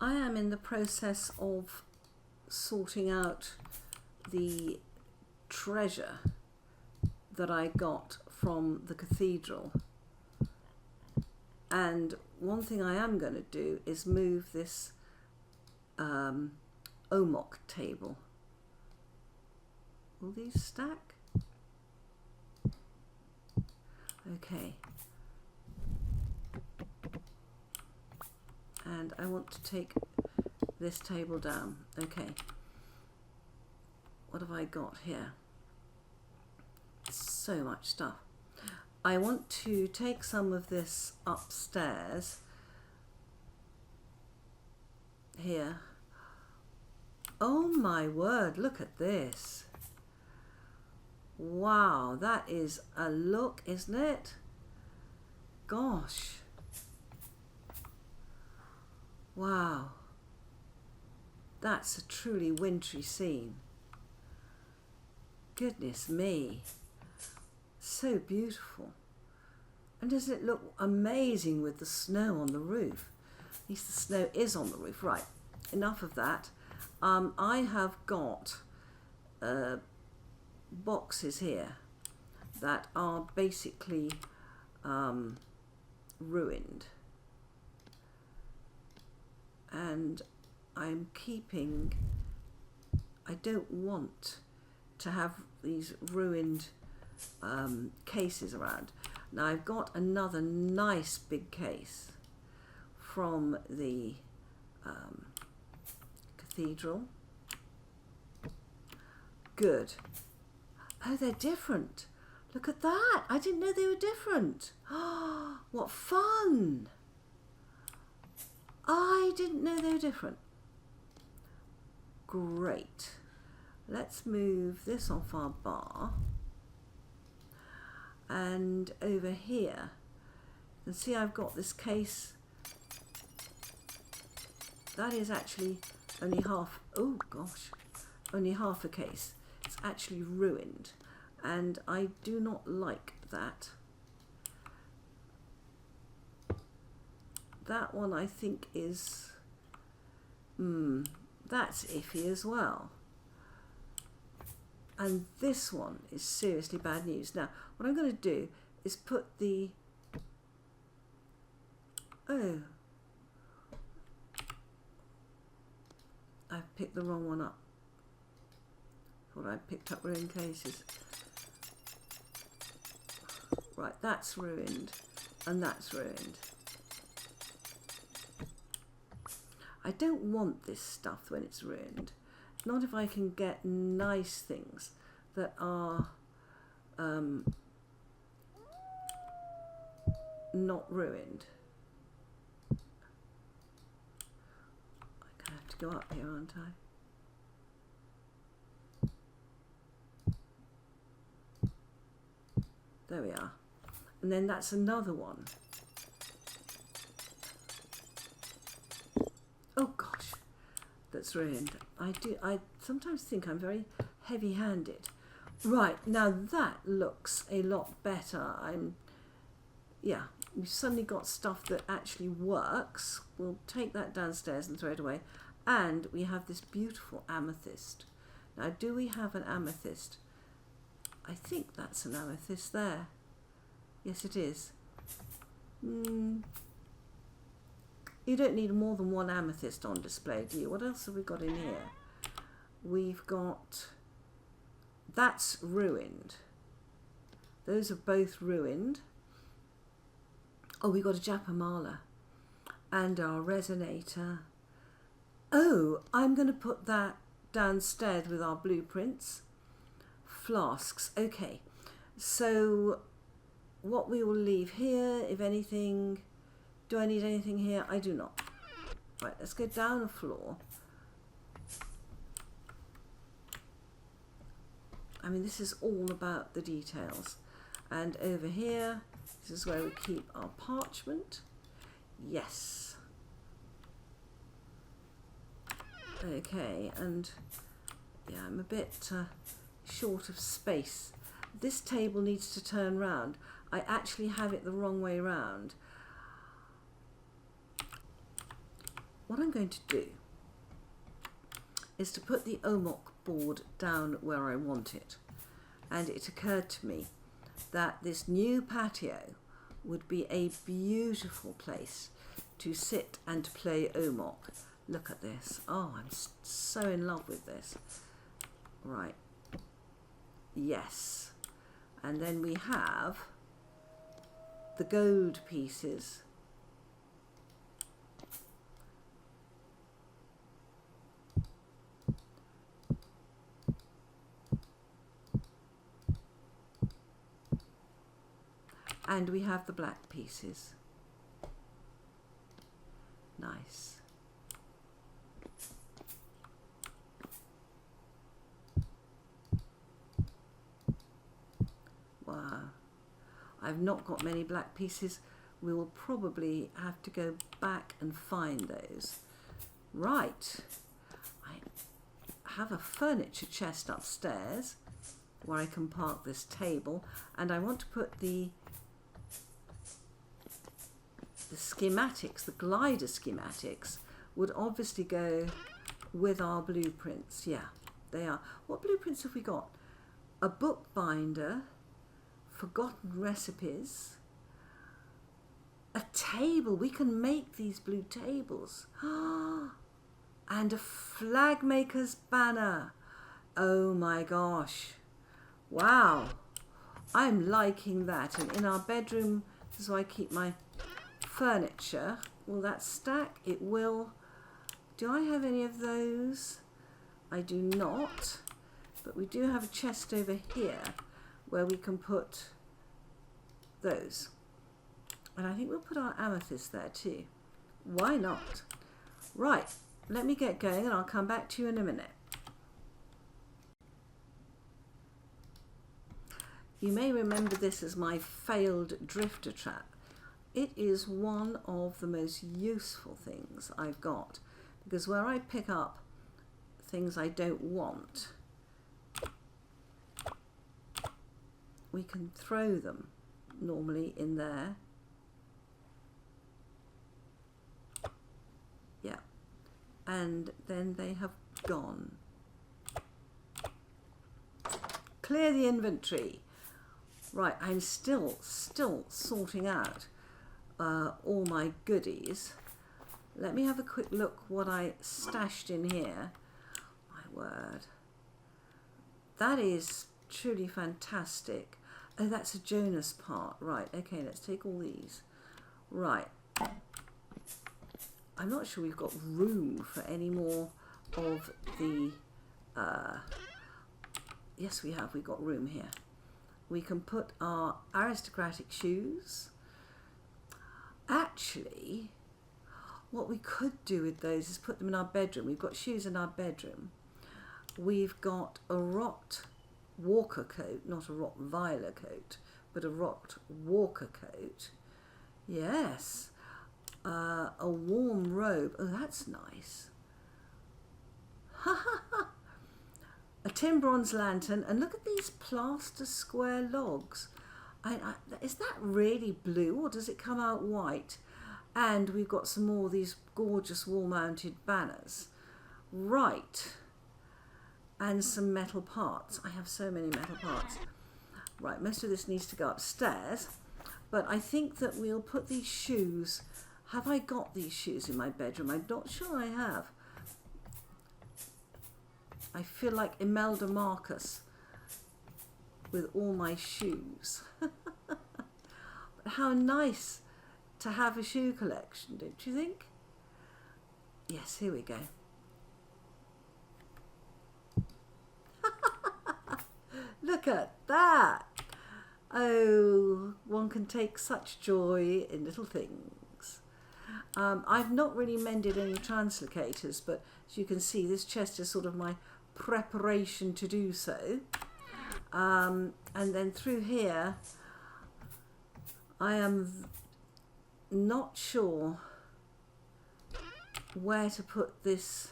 I am in the process of sorting out the treasure that I got from the cathedral, and one thing I am going to do is move this omok table. Will these stack? Okay. And I want to take this table down. Okay. What have I got here? So much stuff. I want to take some of this upstairs here. Oh my word, look at this. Wow, that is a look, isn't it? Gosh. Wow. That's a truly wintry scene. Goodness me. So beautiful. And doesn't it look amazing with the snow on the roof? At least the snow is on the roof. Right, enough of that. I have got boxes here that are basically ruined. And I'm keeping, I don't want to have these ruined cases around. Now I've got another nice big case from the cathedral. Good. Oh, they're different. Look at that. I didn't know they were different. Oh, what fun. I didn't know they were different. Great. Let's move this off our bar. And over here, you can see I've got this case. That is actually only half, oh gosh, only half a case. It's actually ruined. And I do not like that. That one I think is, that's iffy as well. And this one is seriously bad news. Now, what I'm going to do is put the, oh, I've picked the wrong one up. Thought I picked up ruined cases. Right, that's ruined, and that's ruined. I don't want this stuff when it's ruined. Not if I can get nice things that are not ruined. I'm going to have to go up here, aren't I? There we are. And then that's another one. Oh gosh, that's ruined. I sometimes think I'm very heavy-handed. Right, now that looks a lot better. Yeah, we've suddenly got stuff that actually works. We'll take that downstairs and throw it away. And we have this beautiful amethyst. Now, do we have an amethyst? I think that's an amethyst there. Yes, it is. You don't need more than one amethyst on display, do you? What else have we got in here? We've got, that's ruined. Those are both ruined. Oh, we got a japamala and our resonator. Oh, I'm going to put that downstairs with our blueprints. Flasks. Okay, so what we will leave here, if anything, do I need anything here? I do not. Right, let's go down a floor. I mean, this is all about the details. And over here, this is where we keep our parchment. Yes. Okay, and yeah, I'm a bit short of space. This table needs to turn round. I actually have it the wrong way round. what I'm going to do is to put the omok board down where I want it. And it occurred to me that this new patio would be a beautiful place to sit and to play omok. Look at this. Oh, I'm so in love with this. Right. Yes. And then we have the gold pieces. And we have the black pieces. Nice. Wow. I've not got many black pieces. We will probably have to go back and find those. Right. I have a furniture chest upstairs where I can park this table, and I want to put the schematics, the glider schematics, would obviously go with our blueprints. Yeah, they are. What blueprints have we got? A bookbinder, forgotten recipes, a table. We can make these blue tables. And a flag maker's banner. Oh my gosh. Wow. I'm liking that. And in our bedroom, this is where I keep my furniture. Will that stack? It will. Do I have any of those? I do not. But we do have a chest over here where we can put those. And I think we'll put our amethyst there too. Why not? Right, let me get going and I'll come back to you in a minute. You may remember this as my failed drifter trap. It is one of the most useful things I've got, because where I pick up things I don't want, we can throw them normally in there. Yeah, and then they have gone. Clear the inventory. Right, I'm still sorting out all my goodies. Let me have a quick look what I stashed in here. My word. That is truly fantastic. Oh, that's a Jonas part. Right, okay, let's take all these. Right. I'm not sure we've got room for any more of the... yes, we have. We've got room here. We can put our aristocratic shoes. Actually, what we could do with those is put them in our bedroom. We've got shoes in our bedroom. We've got a Rot Walker coat, not a Rottweiler coat, but a Rot Walker coat. Yes. A warm robe. Oh, that's nice. Ha ha ha. A tin bronze lantern, and look at these plaster square logs. Is that really blue, or does it come out white? And we've got some more of these gorgeous wall-mounted banners. Right. And some metal parts. I have so many metal parts. Right, most of this needs to go upstairs. But I think that we'll put these shoes... Have I got these shoes in my bedroom? I'm not sure I have. I feel like Imelda Marcus with all my shoes. But how nice to have a shoe collection, don't you think? Yes, here we go. Look at that. Oh, one can take such joy in little things. I've not really mended any translocators, but as you can see, this chest is sort of my preparation to do so. And then through here, I am not sure where to put this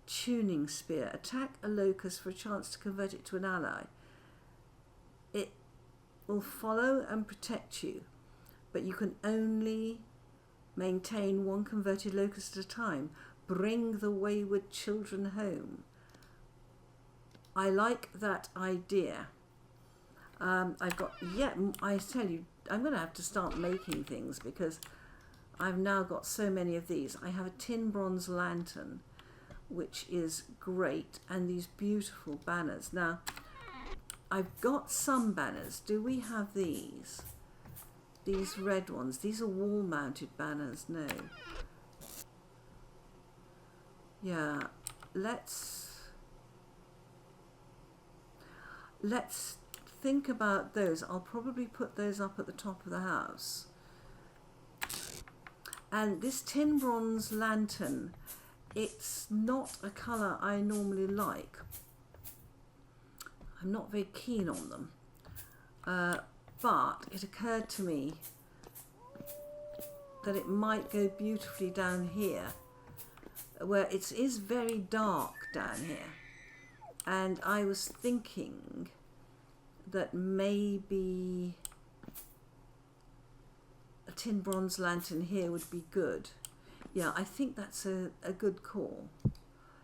tuning spear. Attack a locust for a chance to convert it to an ally. It will follow and protect you, but you can only Maintain one converted locust at a time. Bring the wayward children home. I like that idea. I've got, yeah, I tell you, I'm going to have to start making things because I've now got so many of these. I have a tin bronze lantern, which is great, and these beautiful banners. Now, I've got some banners. Do we have these? These red ones. These are wall-mounted banners. No. Yeah, let's think about those. I'll probably put those up at the top of the house. And this tin bronze lantern, it's not a colour I normally like. I'm not very keen on them. But it occurred to me that it might go beautifully down here, where it is very dark down here. And I was thinking that maybe a tin bronze lantern here would be good. Yeah, I think that's a good call.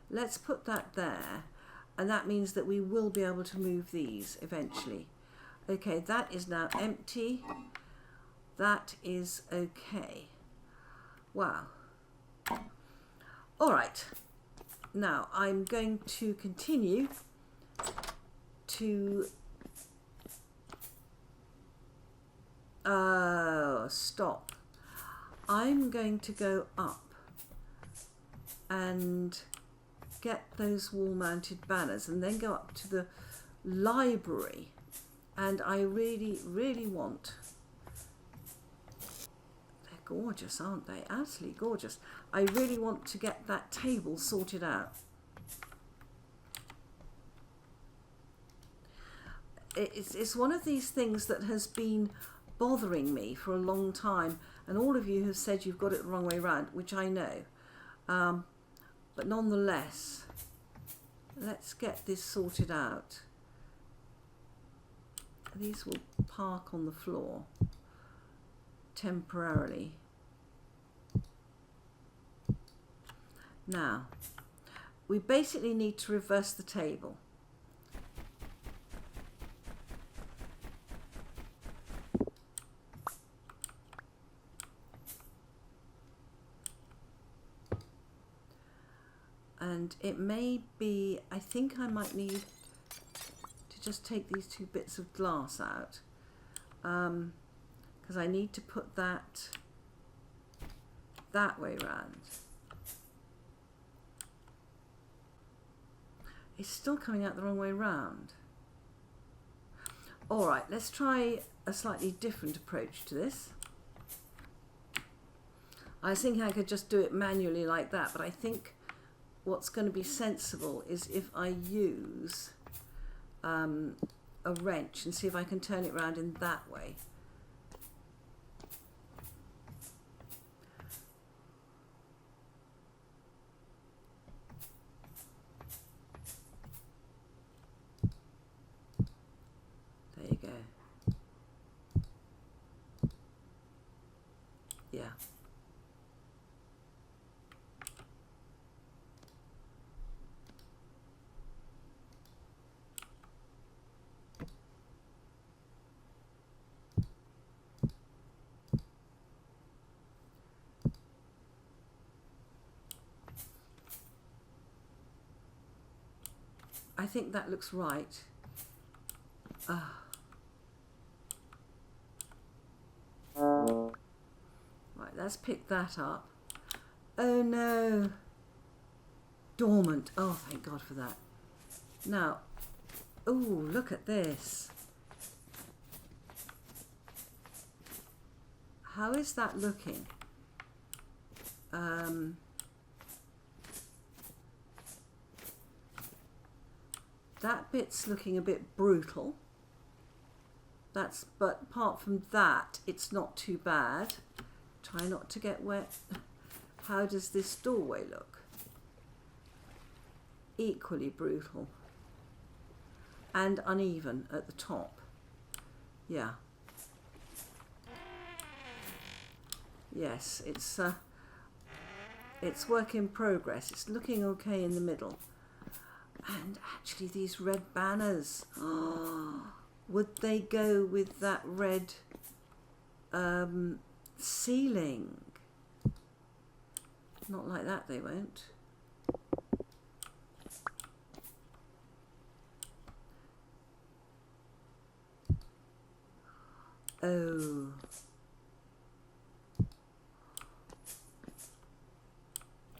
Let's put that there, and that means that we will be able to move these eventually. Okay, that is now empty. That is okay. Wow. All right. Now I'm going to continue to stop. I'm going to go up and get those wall-mounted banners and then go up to the library. And I really, really want... They're gorgeous, aren't they? Absolutely gorgeous. I really want to get that table sorted out. It's one of these things that has been bothering me for a long time, and all of you have said you've got it the wrong way round, which I know. But nonetheless, let's get this sorted out. These will park on the floor temporarily. Now, we basically need to reverse the table. And it may be, I think I might need to just take these two bits of glass out, because I need to put that way round. It's still coming out the wrong way round. All right, let's try a slightly different approach to this. I was thinking I could just do it manually like that, but I think what's going to be sensible is if I use a wrench and see if I can turn it around in that way. There you go. Yeah. I think that looks right. Right, let's pick that up. Oh no. Dormant. Oh, thank God for that. Now, oh, look at this. How is that looking? That bit's looking a bit brutal. But apart from that, it's not too bad. Try not to get wet. How does this doorway look? Equally brutal. And uneven at the top. Yeah. Yes, it's work in progress. It's looking okay in the middle. And actually these red banners, would they go with that red ceiling? Not like that, they won't. Oh.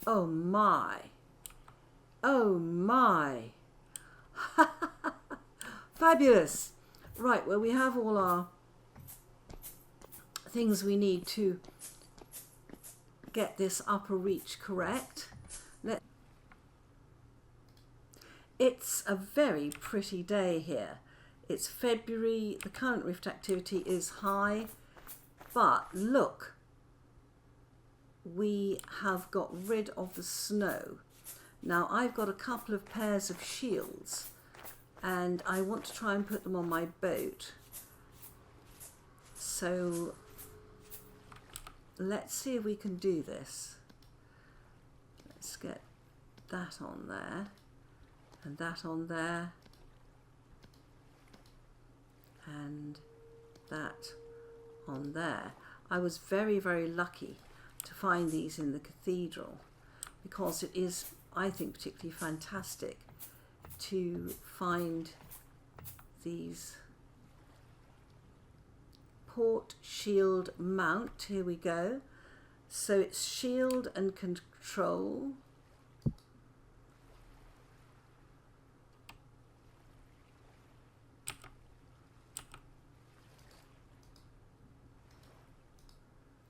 Oh my. Oh my. Fabulous. Right, well, we have all our things we need to get this upper reach correct. It's a very pretty day here. It's February, the current rift activity is high, but look, we have got rid of the snow. Now I've got a couple of pairs of shields and I want to try and put them on my boat. So let's see if we can do this. Let's get that on there and that on there and that on there. I was very, very lucky to find these in the cathedral because it is, I think, particularly fantastic to find these port shield mount. Here we go. So it's shield and control.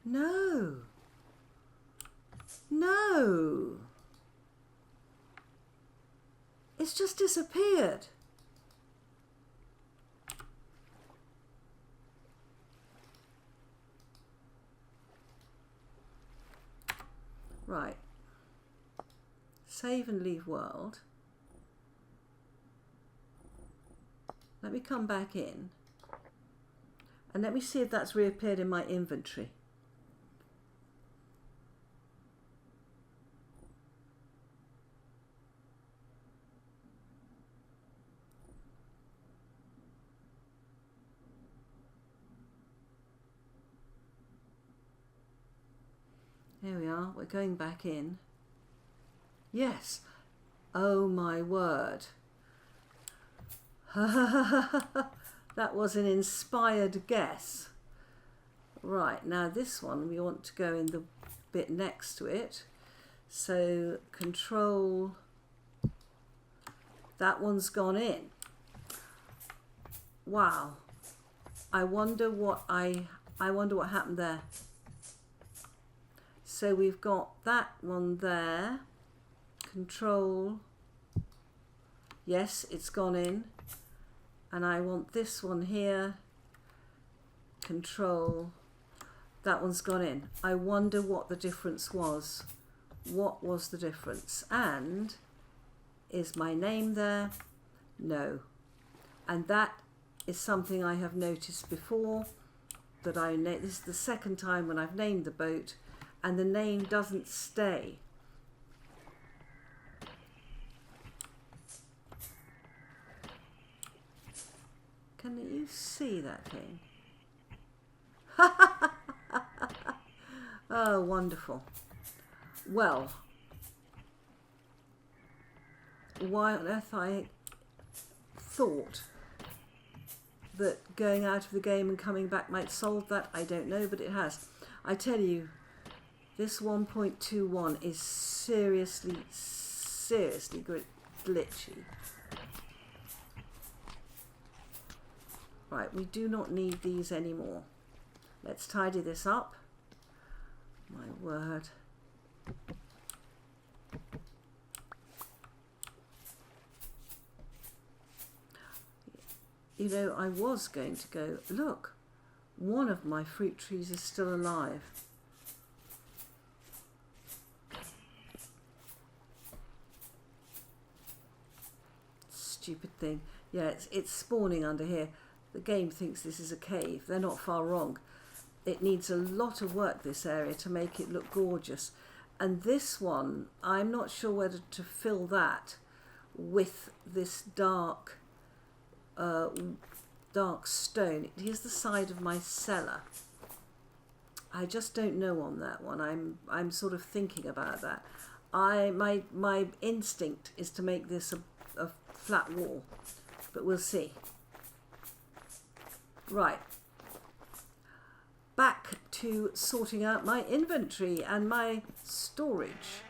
No. No. It's just disappeared. Right. Save and leave world. Let me come back in. And let me see if that's reappeared in my inventory. There we are, we're going back in. Yes. Oh my word. That was an inspired guess. Right, now this one we want to go in the bit next to it. So control, that one's gone in. Wow. I wonder what happened there. So we've got that one there, control, yes, it's gone in, and I want this one here, control, that one's gone in. I wonder what the difference was. What was the difference? And is my name there? No. And that is something I have noticed before, that this is the second time when I've named the boat and the name doesn't stay. Can you see that thing? Oh, wonderful. Well, why on earth I thought that going out of the game and coming back might solve that, I don't know, but it has. I tell you, this 1.21 is seriously glitchy. Right, we do not need these anymore. Let's tidy this up. My word. You know, I was going to go, look, one of my fruit trees is still alive. Stupid thing. Yeah, it's spawning under here. The game thinks this is a cave. They're not far wrong. it needs a lot of work, this area, to make it look gorgeous. And this one, I'm not sure whether to fill that with this dark stone. It is the side of my cellar. I just don't know on that one. I'm sort of thinking about that. My instinct is to make this a flat wall, but we'll see. Right. Back to sorting out my inventory and my storage.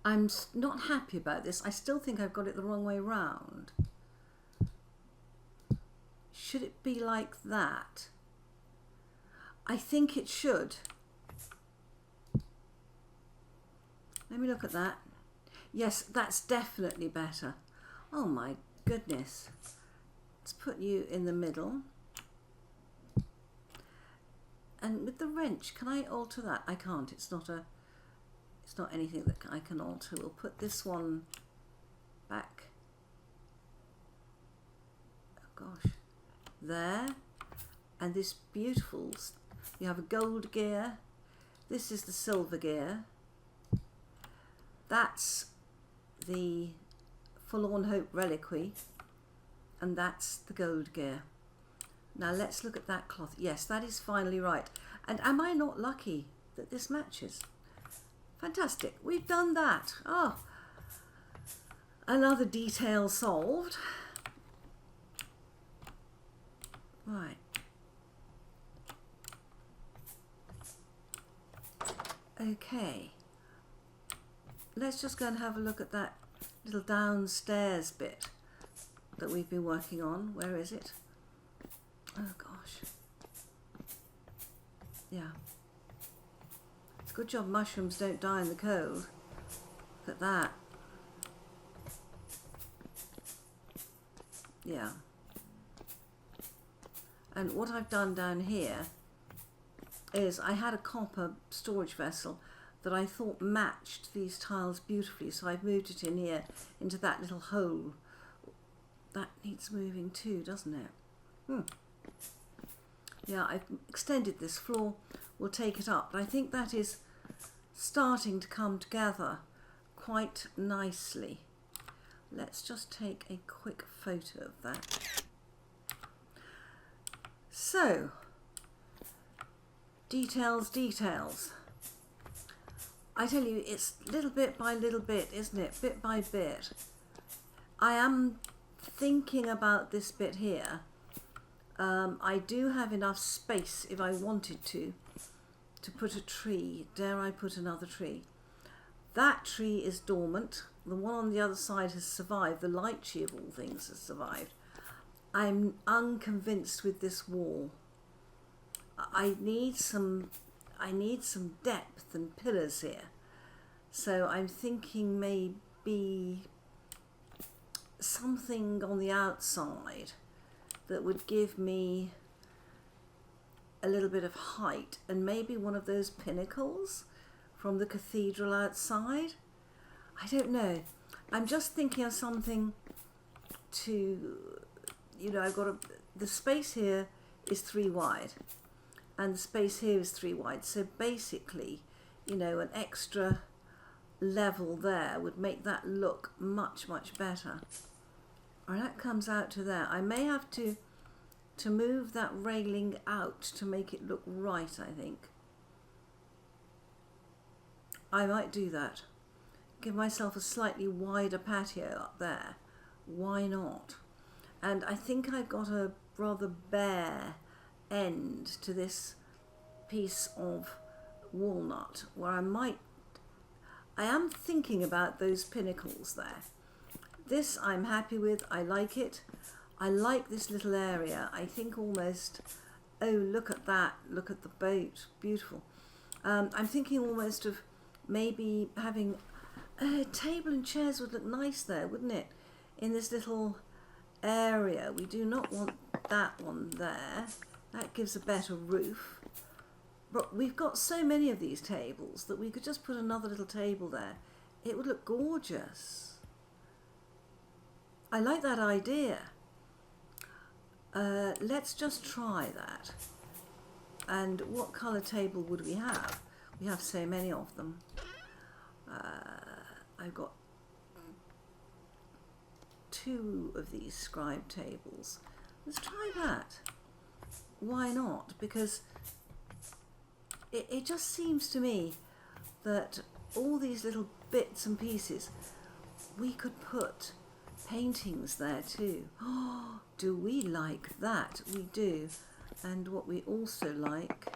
I'm not happy about this. I still think I've got it the wrong way round. Should it be like that? I think it should. Let me look at that. Yes, that's definitely better. Oh my goodness. Let's put you in the middle. And with the wrench, can I alter that? I can't. It's not anything that I can alter. We'll put this one back. Oh gosh. There. And this beautiful, you have a gold gear. This is the silver gear. That's the Forlorn Hope Reliquary. And that's the gold gear. Now let's look at that cloth. Yes, that is finally right. And am I not lucky that this matches? Fantastic. We've done that. Oh, another detail solved. Right. Okay. Let's just go and have a look at that little downstairs bit that we've been working on. Where is it? Oh gosh. Yeah. It's a good job mushrooms don't die in the cold. Look at that. Yeah. And what I've done down here is I had a copper storage vessel that I thought matched these tiles beautifully, so I've moved it in here into that little hole. That needs moving too, doesn't it? Yeah, I've extended this floor. We'll take it up. But I think that is starting to come together quite nicely. Let's just take a quick photo of that. So, details, details. I tell you, it's little bit by little bit, isn't it? Bit by bit. I am thinking about this bit here. I do have enough space if I wanted to put a tree. Dare I put another tree? That tree is dormant. The one on the other side has survived. The lychee of all things has survived. I'm unconvinced with this wall. I need some depth and pillars here. So I'm thinking maybe something on the outside that would give me a little bit of height, and maybe one of those pinnacles from the cathedral outside. I don't know. I'm just thinking of something to, you know, the space here is 3 wide and the space here is 3 wide. So basically, you know, an extra level there would make that look much, much better. And that comes out to there. I may have to move that railing out to make it look right, I think. I might do that. Give myself a slightly wider patio up there. Why not? And I think I've got a rather bare end to this piece of walnut where I am thinking about those pinnacles there. This I'm happy with. I like it. I like this little area. I think almost, oh, look at that. Look at the boat. Beautiful. I'm thinking almost of maybe having a table and chairs would look nice there, wouldn't it? In this little area. We do not want that one there. That gives a better roof. But we've got so many of these tables that we could just put another little table there. It would look gorgeous. I like that idea. Let's just try that. And what colour table would we have? We have so many of them. I've got 2 of these scribe tables. Let's try that. Why not? Because it just seems to me that all these little bits and pieces, we could put paintings there too. Oh, do we like that? We do. And what we also like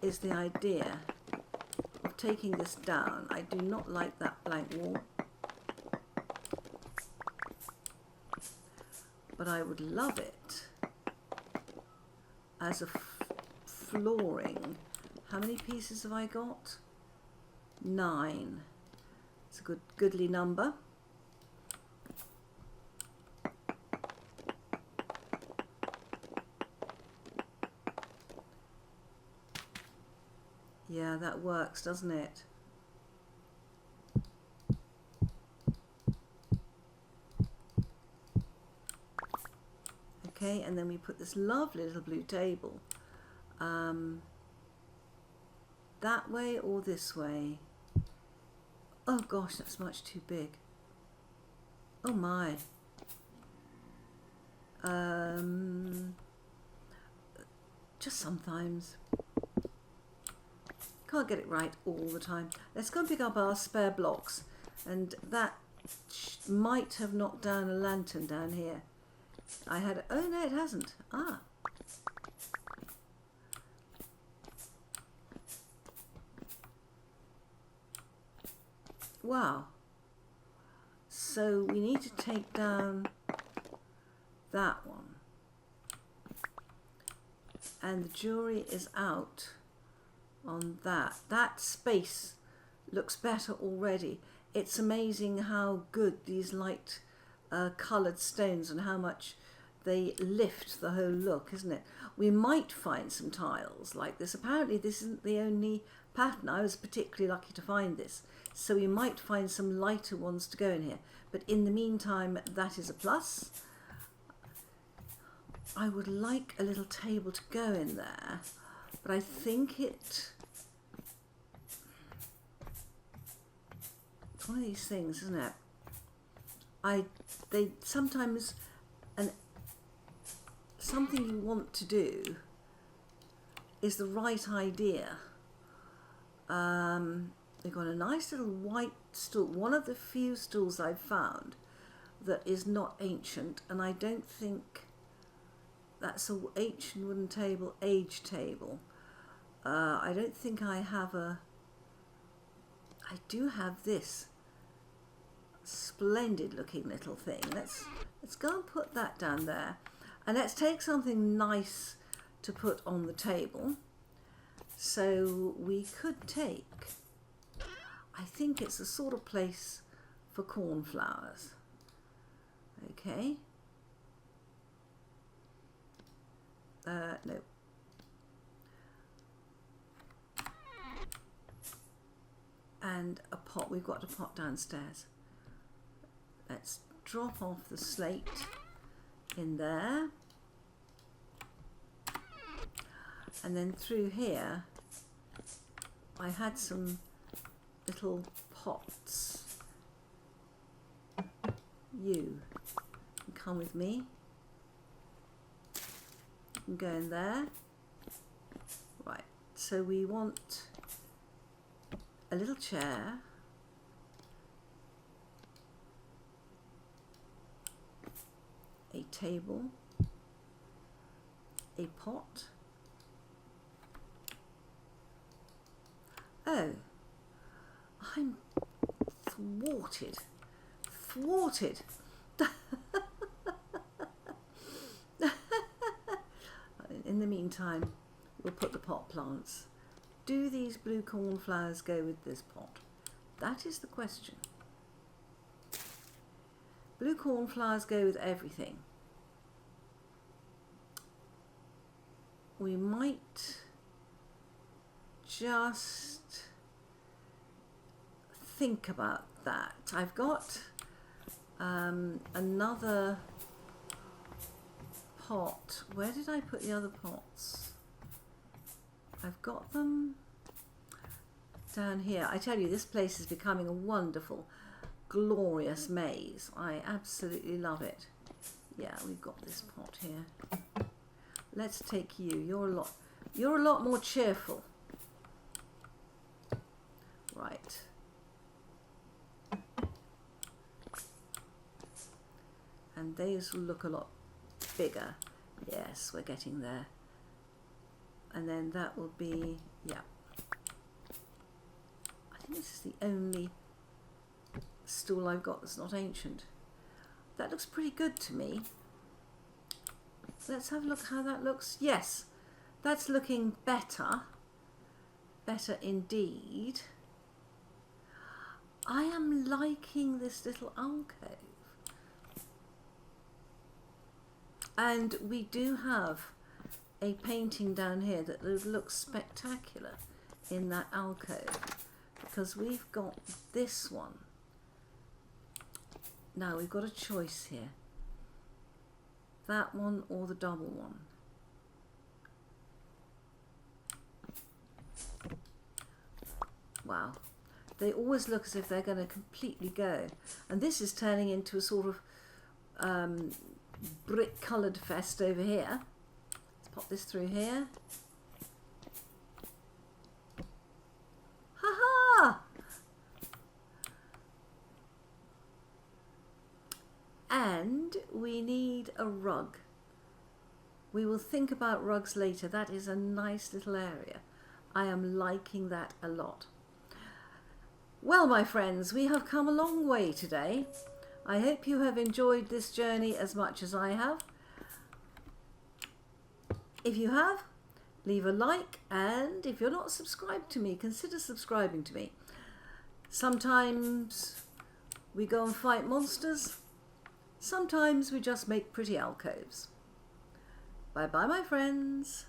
is the idea of taking this down. I do not like that blank wall, but I would love it as a flooring. How many pieces have I got? 9. It's a goodly number. Yeah, that works, doesn't it? Okay, and then we put this lovely little blue table. That way or this way? Oh gosh, that's much too big. Oh my. Just sometimes. Can't get it right all the time. Let's go and pick up our spare blocks. And that might have knocked down a lantern down here. I had, oh no, it hasn't. Ah. Wow. So we need to take down that one. And the jury is out on that. That space looks better already. It's amazing how good these light coloured stones and how much they lift the whole look, isn't it? We might find some tiles like this. Apparently this isn't the only pattern. I was particularly lucky to find this. So we might find some lighter ones to go in here. But in the meantime, that is a plus. I would like a little table to go in there, but I think it's one of these things, isn't it? They sometimes, something you want to do is the right idea. They've got a nice little white stool, one of the few stools I've found that is not ancient, and I don't think that's an ancient wooden table, age table. I don't think I have a, I do have this splendid looking little thing. Let's go and put that down there, and let's take something nice to put on the table. So we could take, I think it's the sort of place for cornflowers. Okay. No. And a pot. We've got a pot downstairs. Let's drop off the slate in there. And then through here, I had some little pots. You can come with me. You can go in there. Right, so we want a little chair. A table. A pot. Oh, I'm thwarted. Thwarted. In the meantime, we'll put the pot plants. Do these blue cornflowers go with this pot? That is the question. Blue cornflowers go with everything. We might just think about that. I've got another pot. Where did I put the other pots? I've got them down here. I tell you, this place is becoming a wonderful, glorious maze. I absolutely love it. Yeah, we've got this pot here. Let's take you. You're a lot more cheerful. Right. And these will look a lot bigger. Yes, we're getting there. And then that will be, yeah. I think this is the only stool I've got that's not ancient. That looks pretty good to me. Let's have a look how that looks. Yes, that's looking better. Better indeed. I am liking this little alcove. And we do have a painting down here that looks spectacular in that alcove, because we've got this one. Now we've got a choice here. That one or the double one. Wow. They always look as if they're going to completely go. And this is turning into a sort of brick coloured fest over here. Let's pop this through here. Ha ha! And we need a rug. We will think about rugs later. That is a nice little area. I am liking that a lot. Well, my friends, we have come a long way today. I hope you have enjoyed this journey as much as I have. If you have, leave a like, and if you're not subscribed to me, consider subscribing to me. Sometimes we go and fight monsters. Sometimes we just make pretty alcoves. Bye bye, my friends.